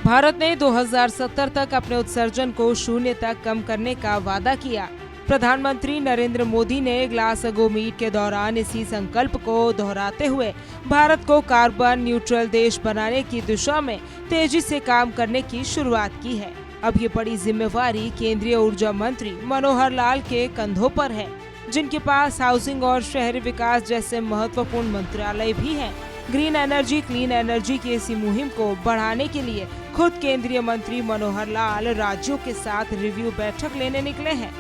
भारत ने 2070 तक अपने उत्सर्जन को शून्य तक कम करने का वादा किया। प्रधानमंत्री नरेंद्र मोदी ने ग्लासगो मीट के दौरान इसी संकल्प को दोहराते हुए भारत को कार्बन न्यूट्रल देश बनाने की दिशा में तेजी से काम करने की शुरुआत की है। अब ये बड़ी जिम्मेवारी केंद्रीय ऊर्जा मंत्री मनोहर लाल के कंधों पर है, जिनके पास हाउसिंग और शहरी विकास जैसे महत्वपूर्ण मंत्रालय भी हैं। ग्रीन एनर्जी क्लीन एनर्जी की इसी मुहिम को बढ़ाने के लिए खुद केंद्रीय मंत्री मनोहर लाल राज्यों के साथ रिव्यू बैठक लेने निकले हैं।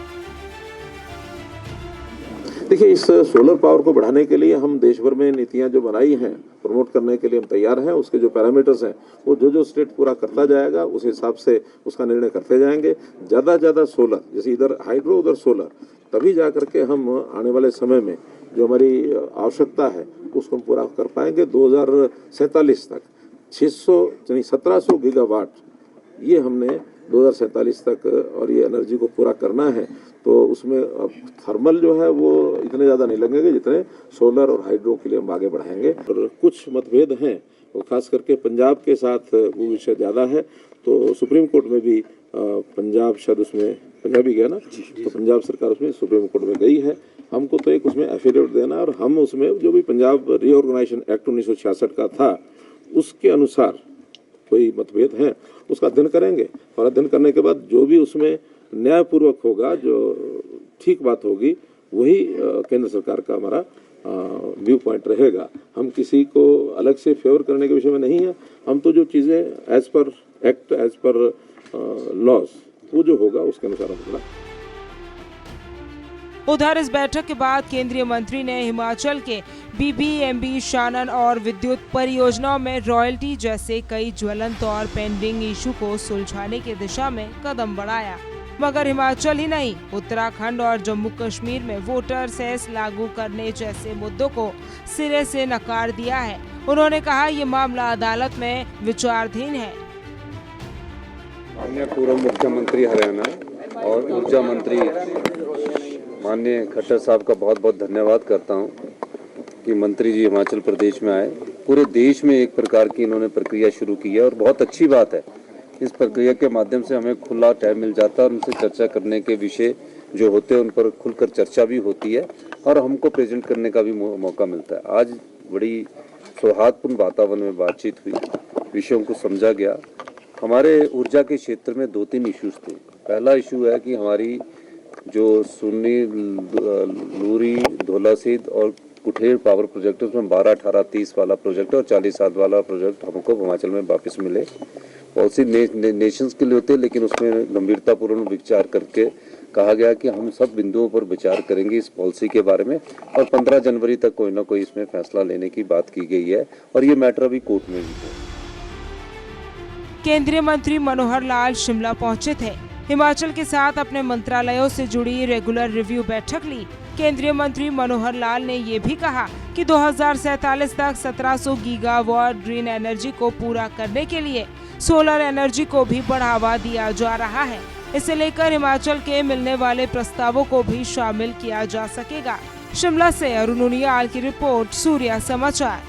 देखिए, इस सोलर पावर को बढ़ाने के लिए हम देश भर में नीतियां जो बनाई हैं, प्रमोट करने के लिए हम तैयार हैं। उसके जो पैरामीटर्स हैं वो जो स्टेट पूरा करता जाएगा उस हिसाब से उसका निर्णय करते जाएंगे। ज़्यादा से ज़्यादा सोलर, जैसे इधर हाइड्रो उधर सोलर, तभी जा करके हम आने वाले समय में जो हमारी आवश्यकता है उसको हम पूरा कर पाएंगे। 2047 तक 1700 गीगावाट ये हमने 2047 तक और ये एनर्जी को पूरा करना है। तो उसमें अब थर्मल जो है वो इतने ज़्यादा नहीं लगेंगे जितने सोलर और हाइड्रो के लिए हम आगे बढ़ाएंगे। और कुछ मतभेद हैं, वो खास करके पंजाब के साथ वो विषय ज़्यादा है। तो सुप्रीम कोर्ट में भी पंजाब शायद उसमें पंजाबी गया ना, तो पंजाब सरकार उसमें सुप्रीम कोर्ट में गई है। हमको तो एक उसमें एफिडेविट देना और हम उसमें जो भी पंजाब रीऑर्गेनाइजेशन एक्ट 1966 का था उसके अनुसार कोई मतभेद है उसका अध्ययन करेंगे और अध्ययन करने के बाद जो भी उसमें न्यायपूर्वक होगा, जो ठीक बात होगी, वही केंद्र सरकार का हमारा व्यू पॉइंट रहेगा। हम किसी को अलग से फेवर करने के विषय में नहीं है। हम तो जो चीज़ें as per act as per laws वो जो होगा उसके अनुसार हम। उधर इस बैठक के बाद केंद्रीय मंत्री ने हिमाचल के बीबीएमबी शानन और विद्युत परियोजनाओं में रॉयल्टी जैसे कई ज्वलंत और पेंडिंग इशू को सुलझाने की दिशा में कदम बढ़ाया। मगर हिमाचल ही नहीं, उत्तराखंड और जम्मू कश्मीर में वोटर सेस लागू करने जैसे मुद्दों को सिरे से नकार दिया है। उन्होंने कहा ये मामला अदालत में विचाराधीन है। माननीय पूर्व मुख्यमंत्री हरियाणा और ऊर्जा मंत्री माननीय खट्टर साहब का बहुत बहुत धन्यवाद करता हूं कि मंत्री जी हिमाचल प्रदेश में आए। पूरे देश में एक प्रकार की इन्होंने प्रक्रिया शुरू की है और बहुत अच्छी बात है। इस प्रक्रिया के माध्यम से हमें खुला टाइम मिल जाता है और उनसे चर्चा करने के विषय जो होते हैं उन पर खुलकर चर्चा भी होती है और हमको प्रेजेंट करने का भी मौका मिलता है। आज बड़ी सौहार्दपूर्ण वातावरण में बातचीत हुई, विषयों को समझा गया। हमारे ऊर्जा के क्षेत्र में 2-3 इश्यूज थे। पहला इशू है कि हमारी जो सुन्नी, लूरी, धौलासिद्ध और कुठेड़ पावर प्रोजेक्ट, उसमें 12, 18, 30 वाला प्रोजेक्ट और 40 साल वाला प्रोजेक्ट हमको हिमाचल में वापस मिले। पॉलिसी नेशंस के लिए होते, लेकिन उसमें गंभीरतापूर्ण विचार करके कहा गया कि हम सब बिंदुओं पर विचार करेंगे इस पॉलिसी के बारे में और 15 जनवरी तक कोई ना कोई इसमें फैसला लेने की बात की गई है और ये मैटर अभी कोर्ट में भी है। केंद्रीय मंत्री मनोहर लाल शिमला पहुंचे थे। हिमाचल के साथ अपने मंत्रालयों से जुड़ी रेगुलर रिव्यू बैठक ली। केंद्रीय मंत्री मनोहर लाल ने ये भी कहा कि 2047 तक 1700 गीगावाट ग्रीन एनर्जी को पूरा करने के लिए सोलर एनर्जी को भी बढ़ावा दिया जा रहा है। इसे लेकर हिमाचल के मिलने वाले प्रस्तावों को भी शामिल किया जा सकेगा। शिमला से अरुण उनियाल की रिपोर्ट, सूर्या समाचार।